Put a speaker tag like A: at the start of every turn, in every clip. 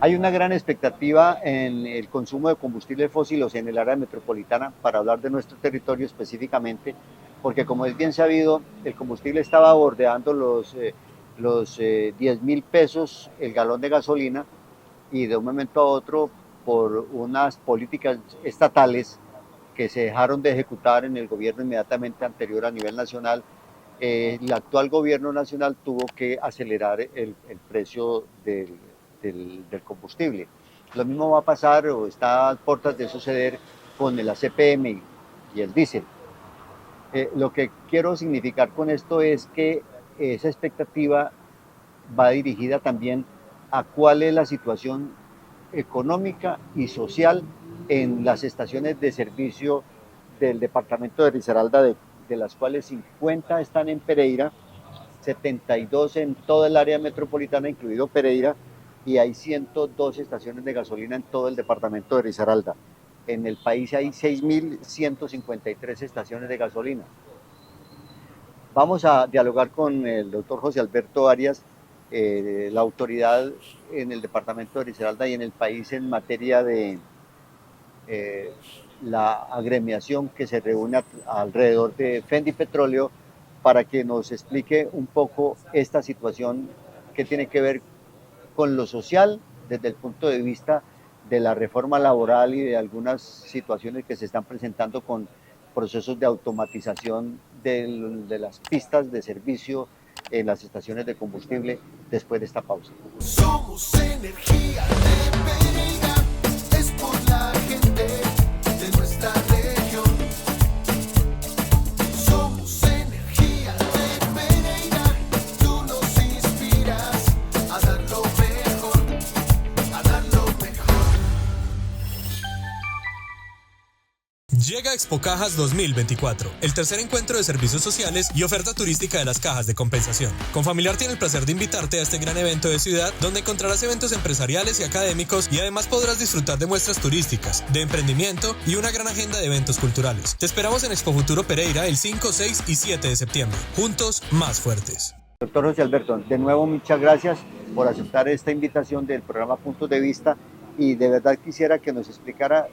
A: Hay una gran expectativa en el consumo de combustibles fósiles en el área metropolitana, para hablar de nuestro territorio específicamente, porque como es bien sabido, el combustible estaba bordeando los 10.000 pesos el galón de gasolina, y de un momento a otro, por unas políticas estatales que se dejaron de ejecutar en el gobierno inmediatamente anterior a nivel nacional, el actual gobierno nacional tuvo que acelerar el precio del combustible. Lo mismo va a pasar o está a puertas de suceder con el ACPM y el diésel. Lo que quiero significar con esto es que esa expectativa va dirigida también a cuál es la situación económica y social en las estaciones de servicio del departamento de Risaralda, de las cuales 50 están en Pereira, 72 en toda el área metropolitana, incluido Pereira, y hay 102 estaciones de gasolina en todo el departamento de Risaralda. En el país hay 6.153 estaciones de gasolina. Vamos a dialogar con el doctor José Alberto Arias, la autoridad en el departamento de Risaralda y en el país en materia de eh, la agremiación que se reúne alrededor de Fendi Petróleo, para que nos explique un poco esta situación que tiene que ver con lo social desde el punto de vista de la reforma laboral y de algunas situaciones que se están presentando con procesos de automatización de las pistas de servicio en las estaciones de combustible después de esta pausa.
B: Somos energía de Pereira, es por la gente de nuestra región. Somos energía de Pereira, tú nos inspiras a dar lo mejor, a dar lo mejor.
C: Llega Expo Cajas 2024, el tercer encuentro de servicios sociales y oferta turística de las cajas de compensación. Confamiliar tiene el placer de invitarte a este gran evento de ciudad, donde encontrarás eventos empresariales y académicos, y además podrás disfrutar de muestras turísticas, de emprendimiento y una gran agenda de eventos culturales. Te esperamos en Expo Futuro Pereira el 5, 6 y 7 de septiembre. Juntos, más fuertes.
A: Doctor José Alberto, de nuevo muchas gracias por aceptar esta invitación del programa Puntos de Vista, y de verdad quisiera que nos explicara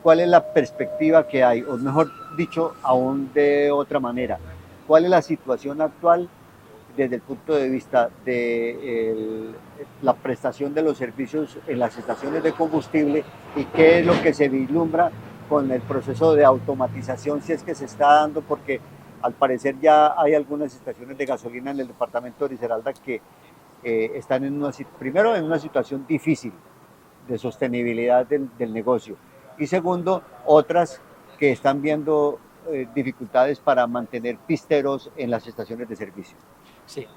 A: cuál es la perspectiva que hay, o mejor dicho, aún de otra manera, cuál es la situación actual desde el punto de vista de la prestación de los servicios en las estaciones de combustible, y qué es lo que se vislumbra con el proceso de automatización, si es que se está dando, porque al parecer ya hay algunas estaciones de gasolina en el departamento de Risaralda que están primero en una situación difícil de sostenibilidad del negocio, y segundo, otras que están viendo dificultades para mantener pisteros en las estaciones de servicio.
D: Sí,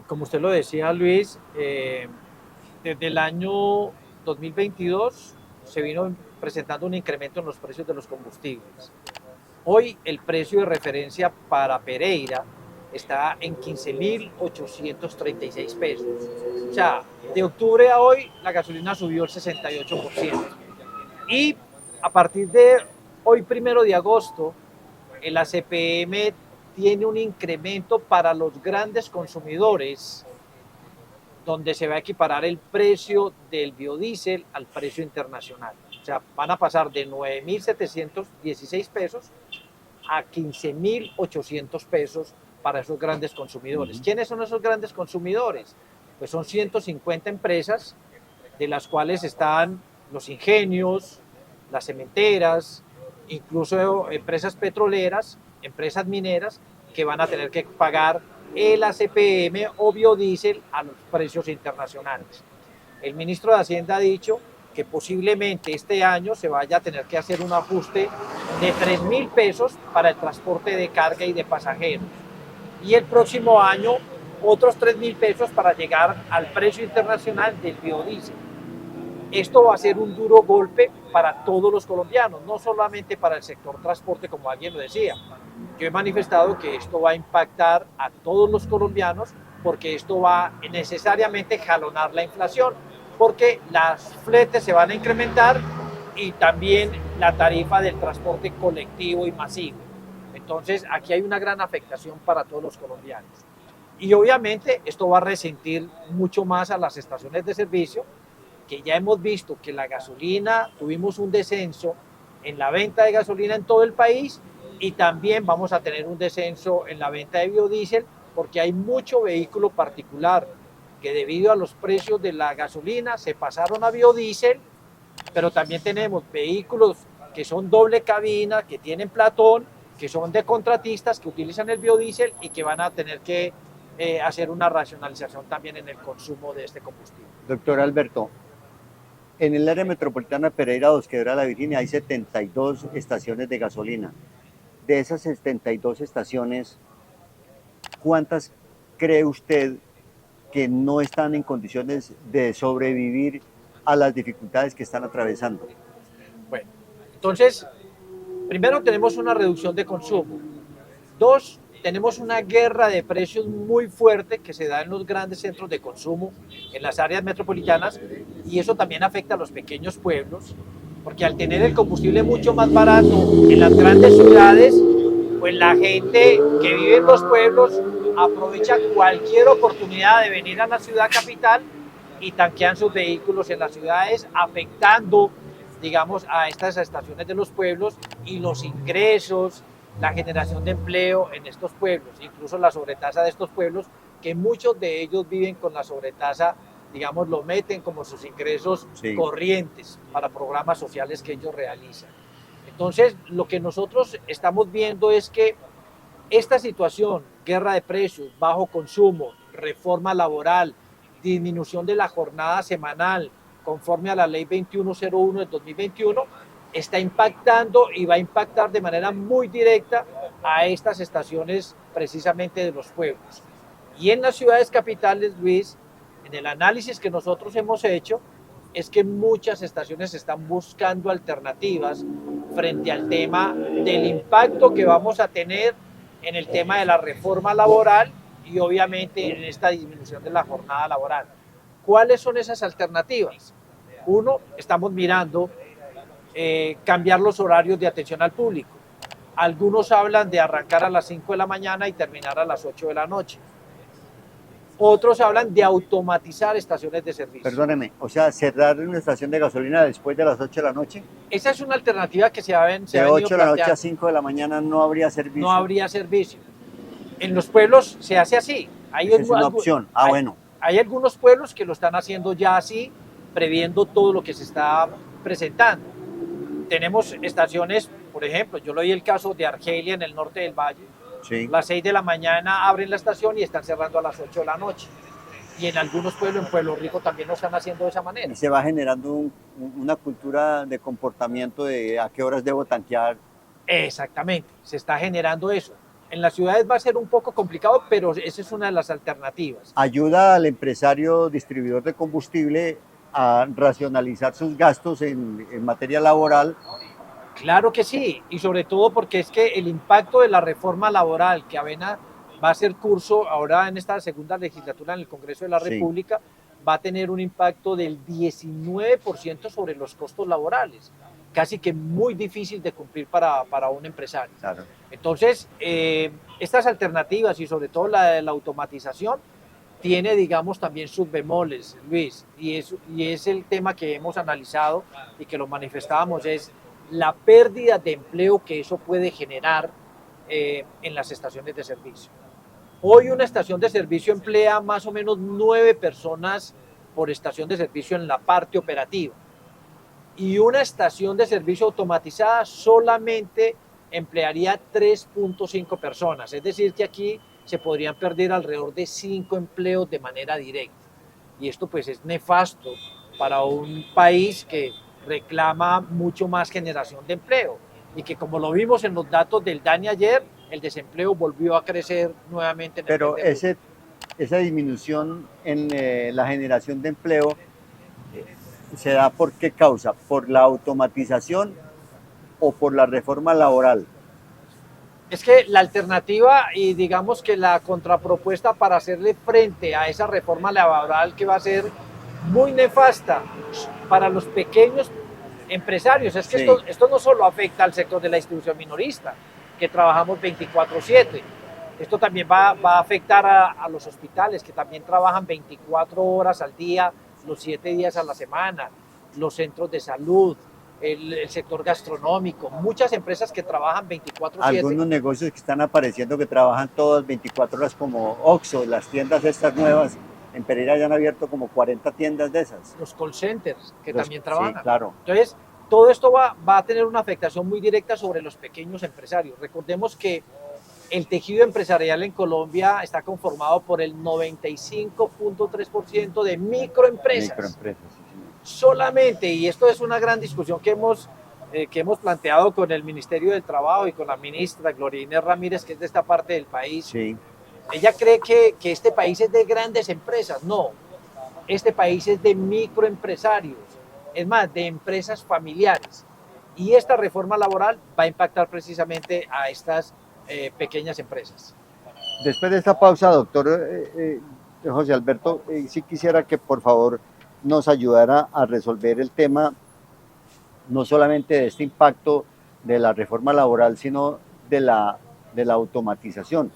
D: como usted lo decía, Luis, desde el año 2022 se vino presentando un incremento en los precios de los combustibles. Hoy el precio de referencia para Pereira está en 15.836 pesos. O sea, de octubre a hoy la gasolina subió el 68%. Y a partir de hoy, 1 de agosto, el ACPM tiene un incremento para los grandes consumidores, donde se va a equiparar el precio del biodiesel al precio internacional. O sea, van a pasar de 9.716 pesos a 15.800 pesos para esos grandes consumidores. ¿Quiénes son esos grandes consumidores? Pues son 150 empresas, de las cuales están los ingenios, las cementeras, incluso empresas petroleras, empresas mineras, que van a tener que pagar el ACPM o biodiesel a los precios internacionales. El ministro de Hacienda ha dicho que posiblemente este año se vaya a tener que hacer un ajuste de 3.000 pesos para el transporte de carga y de pasajeros, y el próximo año otros 3.000 pesos para llegar al precio internacional del biodiesel. Esto va a ser un duro golpe para todos los colombianos, no solamente para el sector transporte, como alguien lo decía. Yo he manifestado que esto va a impactar a todos los colombianos, porque esto va necesariamente a jalonar la inflación, porque las fletes se van a incrementar y también la tarifa del transporte colectivo y masivo. Entonces, aquí hay una gran afectación para todos los colombianos. Y obviamente esto va a resentir mucho más a las estaciones de servicio, que ya hemos visto que la gasolina, tuvimos un descenso en la venta de gasolina en todo el país y también vamos a tener un descenso en la venta de biodiesel porque hay mucho vehículo particular que debido a los precios de la gasolina se pasaron a biodiesel, pero también tenemos vehículos que son doble cabina, que tienen platón, que son de contratistas, que utilizan el biodiesel y que van a tener que hacer una racionalización también en el consumo de este combustible.
A: Doctor Alberto, en el área metropolitana Pereira, Dos Quebradas, La Virginia, hay 72 estaciones de gasolina. De esas 72 estaciones, ¿cuántas cree usted que no están en condiciones de sobrevivir a las dificultades que están atravesando?
D: Bueno, entonces, primero tenemos una reducción de consumo. Dos, tenemos una guerra de precios muy fuerte que se da en los grandes centros de consumo, en las áreas metropolitanas, y eso también afecta a los pequeños pueblos, porque al tener el combustible mucho más barato en las grandes ciudades, pues la gente que vive en los pueblos aprovecha cualquier oportunidad de venir a la ciudad capital y tanquean sus vehículos en las ciudades, afectando, digamos, a estas estaciones de los pueblos y los ingresos, la generación de empleo en estos pueblos, incluso la sobretasa de estos pueblos, que muchos de ellos viven con la sobretasa, digamos, lo meten como sus ingresos corrientes para programas sociales que ellos realizan. Entonces, lo que nosotros estamos viendo es que esta situación, guerra de precios, bajo consumo, reforma laboral, disminución de la jornada semanal, conforme a la ley 2101 del 2021, está impactando y va a impactar de manera muy directa a estas estaciones precisamente de los pueblos. Y en las ciudades capitales, Luis, en el análisis que nosotros hemos hecho, es que muchas estaciones están buscando alternativas frente al tema del impacto que vamos a tener en el tema de la reforma laboral y obviamente en esta disminución de la jornada laboral. ¿Cuáles son esas alternativas? Uno, estamos mirando cambiar los horarios de atención al público. Algunos hablan de arrancar a las 5 de la mañana y terminar a las 8 de la noche. Otros hablan de automatizar estaciones de servicio.
A: Perdóneme, o sea, cerrar una estación de gasolina después de las 8 de la noche.
D: Esa es una alternativa que se ha venido
A: De 8 de la noche a
D: planteando.
A: 5 de la mañana no habría servicio.
D: No habría servicio. En los pueblos se hace así.
A: Esa es una opción. Ah, bueno.
D: Hay algunos pueblos que lo están haciendo ya así, previendo todo lo que se está presentando. Tenemos estaciones, por ejemplo, yo le doy el caso de Argelia en el norte del Valle.
A: Sí.
D: Las 6 de la mañana abren la estación y están cerrando a las 8 de la noche. Y en algunos pueblos, en Pueblo Rico, también lo están haciendo de esa manera.
A: Y se va generando una cultura de comportamiento de a qué horas debo tanquear.
D: Exactamente, se está generando eso. En las ciudades va a ser un poco complicado, pero esa es una de las alternativas.
A: Ayuda al empresario distribuidor de combustible a racionalizar sus gastos en materia laboral.
D: Claro que sí, y sobre todo porque es que el impacto de la reforma laboral que Avena va a hacer curso ahora en esta segunda legislatura en el Congreso de la República, va a tener un impacto del 19% sobre los costos laborales, casi que muy difícil de cumplir para un empresario.
A: Claro.
D: Entonces, estas alternativas y sobre todo la de la automatización tiene, digamos, también sus bemoles, Luis, y es el tema que hemos analizado y que lo manifestábamos, es la pérdida de empleo que eso puede generar en las estaciones de servicio. Hoy una estación de servicio emplea más o menos 9 personas por estación de servicio en la parte operativa. Y una estación de servicio automatizada solamente emplearía 3.5 personas. Es decir, que aquí se podrían perder alrededor de 5 empleos de manera directa. Y esto pues es nefasto para un país que reclama mucho más generación de empleo y que, como lo vimos en los datos del DANE ayer, el desempleo volvió a crecer nuevamente.
A: Pero esa disminución en la generación de empleo se da ¿por qué causa? ¿Por la automatización o por la reforma laboral?
D: Es que la alternativa y digamos que la contrapropuesta para hacerle frente a esa reforma laboral que va a ser muy nefasta para los pequeños empresarios, es que esto no solo afecta al sector de la distribución minorista, que trabajamos 24/7, esto también va a afectar a los hospitales, que también trabajan 24 horas al día los 7 días a la semana, los centros de salud, el sector gastronómico, muchas empresas que trabajan 24/7.
A: Algunos negocios que están apareciendo que trabajan todas 24 horas como Oxxo, las tiendas estas nuevas. En Pereira ya han abierto como 40 tiendas de esas.
D: Los call centers que
A: Los-
D: también trabajan.
A: Sí, claro.
D: Entonces, todo esto va a tener una afectación muy directa sobre los pequeños empresarios. Recordemos que el tejido empresarial en Colombia está conformado por el 95.3% de microempresas.
A: Microempresas, sí, señor.
D: Solamente, y esto es una gran discusión que hemos planteado con el Ministerio del Trabajo y con la ministra Gloria Inés Ramírez, que es de esta parte del país.
A: Sí.
D: Ella cree que este país es de grandes empresas. No, este país es de microempresarios, es más, de empresas familiares. Y esta reforma laboral va a impactar precisamente a estas pequeñas empresas.
A: Después de esta pausa, doctor José Alberto, sí quisiera que por favor nos ayudara a resolver el tema, no solamente de este impacto de la reforma laboral, sino de la automatización.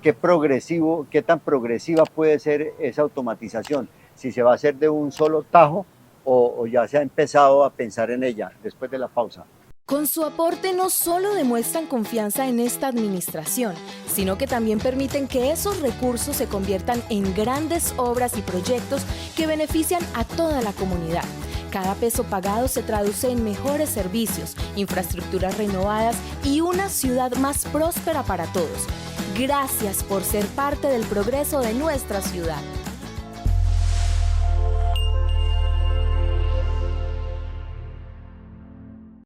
A: ¿Qué tan progresiva puede ser esa automatización? Si se va a hacer de un solo tajo o ya se ha empezado a pensar en ella después de la pausa.
E: Con su aporte no solo demuestran confianza en esta administración, sino que también permiten que esos recursos se conviertan en grandes obras y proyectos que benefician a toda la comunidad. Cada peso pagado se traduce en mejores servicios, infraestructuras renovadas y una ciudad más próspera para todos. Gracias por ser parte del progreso de nuestra ciudad.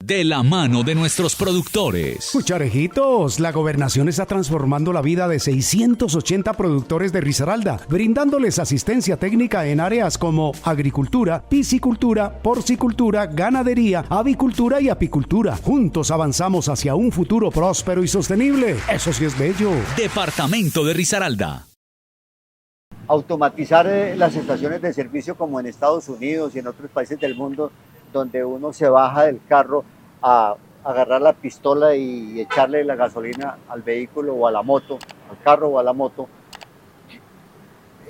F: De la mano de nuestros productores.
G: Cucharejitos, la gobernación está transformando la vida de 680 productores de Risaralda, brindándoles asistencia técnica en áreas como agricultura, piscicultura, porcicultura, ganadería, avicultura y apicultura. Juntos avanzamos hacia un futuro próspero y sostenible. Eso sí es bello.
F: Departamento de Risaralda.
A: Automatizar las estaciones de servicio como en Estados Unidos y en otros países del mundo, donde uno se baja del carro a agarrar la pistola y echarle la gasolina al vehículo o a la moto, al carro o a la moto,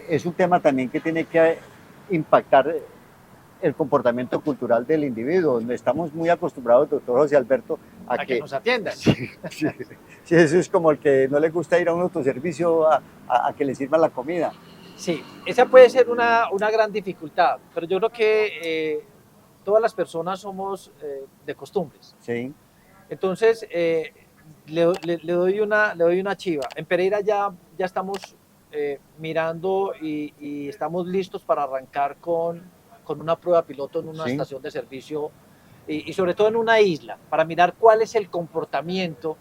A: es un tema también que tiene que impactar el comportamiento cultural del individuo. Estamos muy acostumbrados, doctor José Alberto,
D: A que nos atiendan.
A: Sí, eso es como el que no le gusta ir a un autoservicio a que le sirvan la comida.
D: Sí, esa puede ser una gran dificultad, pero yo creo que todas las personas somos de costumbres.
A: Sí.
D: Entonces, le doy una chiva. En Pereira ya estamos mirando y estamos listos para arrancar con una prueba piloto en una
A: Sí.
D: estación de servicio y sobre todo en una isla, para mirar cuál es el comportamiento,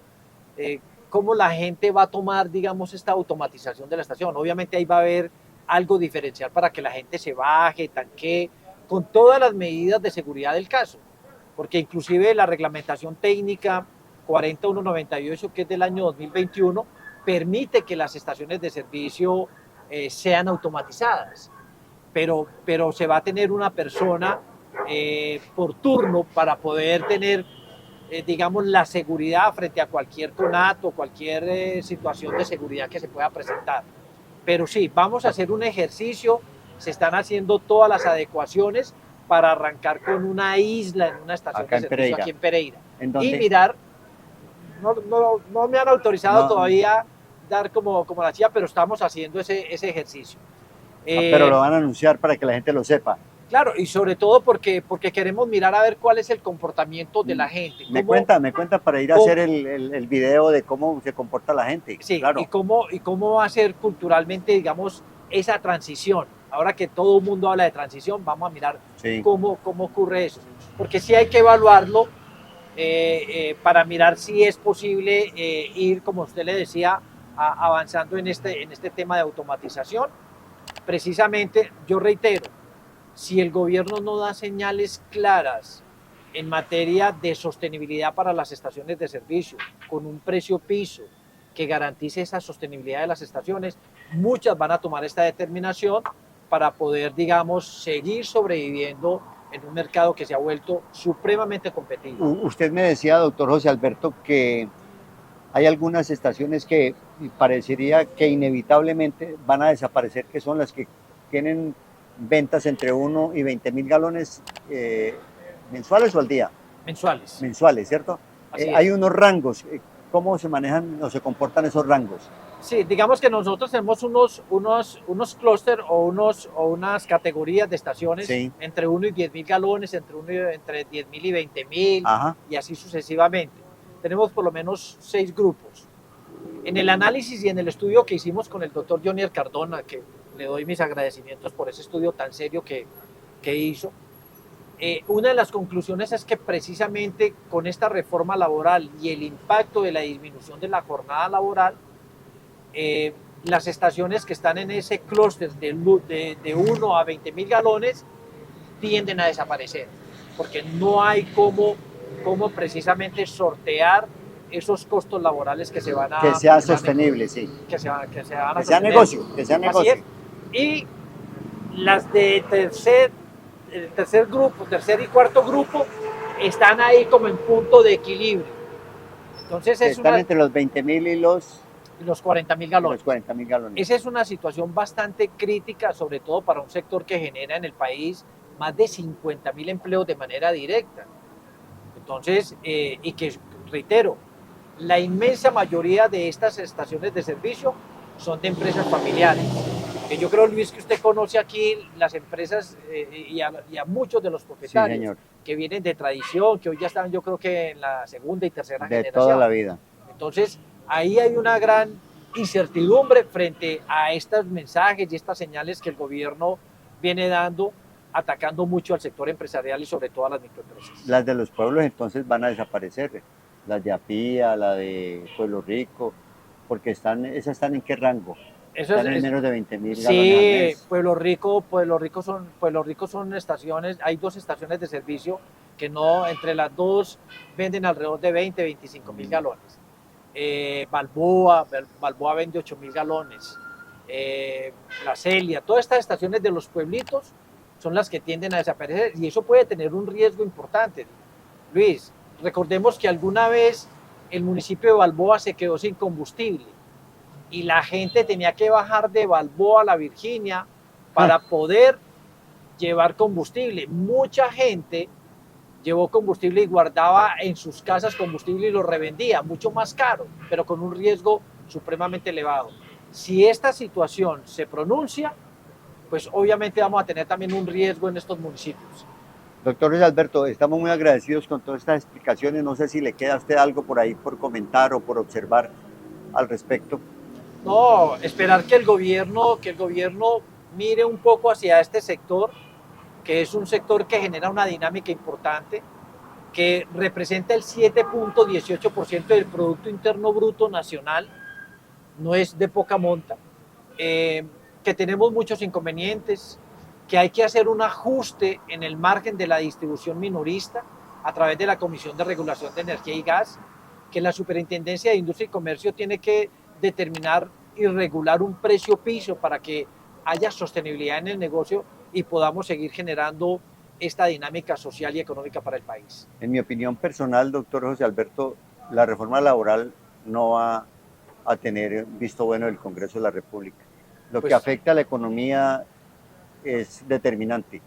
D: cómo la gente va a tomar, digamos, esta automatización de la estación. Obviamente ahí va a haber algo diferencial para que la gente se baje, tanquee, con todas las medidas de seguridad del caso, porque inclusive la reglamentación técnica 40198, que es del año 2021, permite que las estaciones de servicio sean automatizadas, pero se va a tener una persona por turno para poder tener, digamos, la seguridad frente a cualquier conato, cualquier situación de seguridad que se pueda presentar. Pero sí, vamos a hacer un ejercicio. Se están haciendo todas las adecuaciones para arrancar con una isla en una estación
A: Acá
D: de
A: en
D: servicio
A: Pereira.
D: aquí en Pereira.
A: ¿En dónde?
D: Y mirar, no me han autorizado
A: No.
D: todavía dar como la chiva, pero estamos haciendo ese ejercicio.
A: Pero lo van a anunciar para que la gente lo sepa.
D: Claro, y sobre todo porque queremos mirar a ver cuál es el comportamiento de la gente.
A: Me
D: cómo-
A: cuenta para ir a
D: cómo-
A: hacer el video de cómo se comporta la gente.
D: Sí,
A: claro.
D: y cómo va a ser culturalmente, digamos, esa transición. Ahora que todo el mundo habla de transición, vamos a mirar
A: Sí.
D: cómo ocurre eso. Porque sí hay que evaluarlo para mirar si es posible ir, como usted le decía, avanzando en este tema de automatización. Precisamente, yo reitero, si el gobierno no da señales claras en materia de sostenibilidad para las estaciones de servicio, con un precio piso que garantice esa sostenibilidad de las estaciones, muchas van a tomar esta determinación para poder, digamos, seguir sobreviviendo en un mercado que se ha vuelto supremamente competitivo.
A: Usted me decía, doctor José Alberto, que hay algunas estaciones que parecería que inevitablemente van a desaparecer, que son las que tienen ventas entre 1 y 20.000 galones mensuales o al día.
D: mensuales.
A: Mensuales, ¿cierto?
D: Así
A: Hay
D: es.
A: unos rangos. ¿Cómo se manejan o se comportan esos rangos?
D: Sí, digamos que nosotros tenemos unos clúster o unas categorías de estaciones
A: Sí.
D: entre 1 y 10.000 galones, entre 10.000 y 20.000
A: Ajá.
D: y así sucesivamente. Tenemos por lo menos 6 grupos. En el análisis y en el estudio que hicimos con el doctor Johnny Cardona, que le doy mis agradecimientos por ese estudio tan serio que hizo, una de las conclusiones es que precisamente con esta reforma laboral y el impacto de la disminución de la jornada laboral, las estaciones que están en ese clúster de 1 a 20.000 galones tienden a desaparecer, porque no hay cómo precisamente sortear esos costos laborales que se van a...
A: Que sea sostenible, sí.
D: Que sea
A: negocio, que sea negocio.
D: Así es. Y las de tercer grupo, tercer y cuarto grupo, están ahí como en punto de equilibrio. Entonces
A: Están entre los 20.000 y los
D: 40.000 galones.
A: 40.000 galones.
D: Esa es una situación bastante crítica, sobre todo para un sector que genera en el país más de 50.000 empleos de manera directa. Entonces, y que, reitero, la inmensa mayoría de estas estaciones de servicio son de empresas familiares. Que yo creo, Luis, que usted conoce aquí las empresas y a muchos de los propietarios,
A: Sí, señor.
D: que vienen de tradición, que hoy ya están, yo creo que en la segunda y tercera
A: De
D: generación.
A: toda la vida.
D: Entonces, ahí hay una gran incertidumbre frente a estos mensajes y estas señales que el gobierno viene dando, atacando mucho al sector empresarial y sobre todo a las microempresas.
A: Las de los pueblos entonces van a desaparecer. Las de Apía, la de Pueblo Rico, porque esas están en qué rango.
D: Eso
A: Están en menos de 20.000 galones al
D: Sí,
A: mes.
D: Pueblo Rico son estaciones, hay 2 estaciones de servicio que no, entre las dos venden alrededor de 25.000 galones. Balboa vende 8.000 galones. La Celia, todas estas estaciones de los pueblitos son las que tienden a desaparecer y eso puede tener un riesgo importante. Luis, recordemos que alguna vez el municipio de Balboa se quedó sin combustible y la gente tenía que bajar de Balboa a la Virginia para poder llevar combustible. Mucha gente llevó combustible y guardaba en sus casas combustible y lo revendía, mucho más caro, pero con un riesgo supremamente elevado. Si esta situación se pronuncia, pues obviamente vamos a tener también un riesgo en estos municipios.
A: Doctor Luis Alberto, estamos muy agradecidos con todas estas explicaciones. No sé si le queda a usted algo por ahí por comentar o por observar al respecto.
D: No, esperar que el gobierno mire un poco hacia este sector, que es un sector que genera una dinámica importante, que representa el 7.18% del Producto Interno Bruto Nacional, no es de poca monta, que tenemos muchos inconvenientes, que hay que hacer un ajuste en el margen de la distribución minorista a través de la Comisión de Regulación de Energía y Gas, que la Superintendencia de Industria y Comercio tiene que determinar y regular un precio piso para que haya sostenibilidad en el negocio y podamos seguir generando esta dinámica social y económica para el país.
A: En mi opinión personal, doctor José Alberto, la reforma laboral no va a tener visto bueno del Congreso de la República. Lo que afecta a la economía es determinante.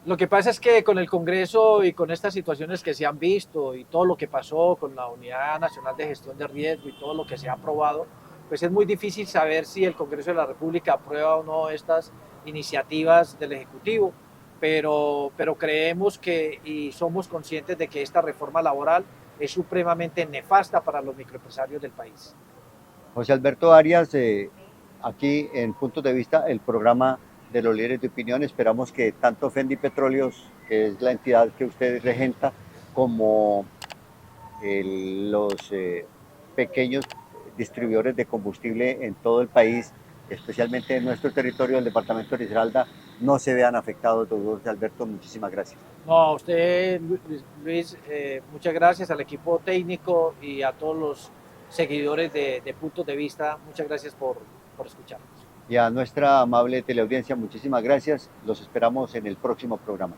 D: Lo que pasa es que con el Congreso y con estas situaciones que se han visto y todo lo que pasó con la Unidad Nacional de Gestión de Riesgo y todo lo que se ha aprobado, pues es muy difícil saber si el Congreso de la República aprueba o no estas iniciativas del Ejecutivo, pero creemos que y somos conscientes de que esta reforma laboral es supremamente nefasta para los microempresarios del país.
A: José Alberto Arias, aquí en Puntos de Vista, el programa de los líderes de opinión, esperamos que tanto Fendi Petróleos, que es la entidad que usted regenta, como los pequeños distribuidores de combustible en todo el país, especialmente en nuestro territorio del departamento de Risaralda, no se vean afectados. Doctor José Alberto, muchísimas gracias.
D: No, a usted, Luis, muchas gracias, al equipo técnico y a todos los seguidores de Puntos de Vista, muchas gracias por escucharnos.
A: Y a nuestra amable teleaudiencia, muchísimas gracias. Los esperamos en el próximo programa.